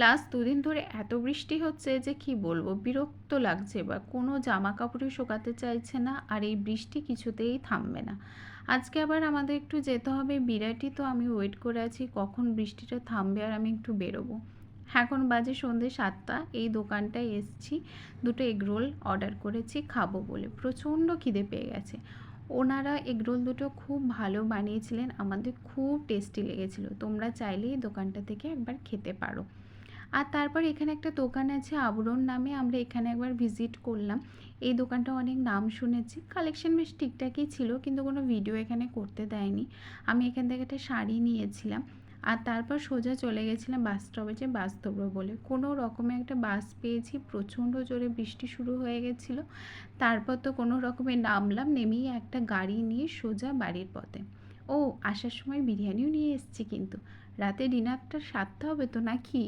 Last দুদিন ধরে এত বৃষ্টি হচ্ছে যে কি বলবো, বিরক্ত লাগছে, বা কোনো জামা কাপড়ই শুকাতে চাইছে না, আর এই বৃষ্টি কিছুতেই থামবে না। আজকে আবার আমাদের একটু যেতে হবে বিরাটি, তো আমি ওয়েট করে আছি কখন বৃষ্টিটা থামবে আর আমি একটু বেরোবো। এখন বাজে সন্ধ্যে 7টা, এই দোকানটায় এসছি, দুটো এগরোল অর্ডার করেছি খাবো বলে, প্রচণ্ড খিদে পেয়ে গেছে। ওনারা এগরোল দুটো খুব ভালো বানিয়েছিলেন, আমাদের খুব টেস্টি লেগেছিলো, তোমরা চাইলেই দোকানটা থেকে একবার খেতে পারো। আর তারপর এখানে একটা দোকান আছে আবরণ নামে, আমরা এখানে একবার ভিজিট করলাম। এই দোকানটা অনেক নাম শুনেছি, কালেকশন বেশ ঠিকঠাকই ছিল, কিন্তু কোনো ভিডিও এখানে করতে দেয়নি। আমি এখান থেকে একটা শাড়ি নিয়েছিলাম। আর তারপর সোজা চলে গেছিলাম বাস স্টপেজে বাস ধরবো বলে, কোনো রকমে একটা বাস পেয়েছি, প্রচণ্ড জোরে বৃষ্টি শুরু হয়ে গেছিলো। তারপর তো কোনো রকমে নামলাম, নেমেই একটা গাড়ি নিয়ে সোজা বাড়ির পথে। ও, আসার সময় বিরিয়ানিও নিয়ে এসেছি, কিন্তু রাতে ডিনারটা সারতে হবে তো নাকি।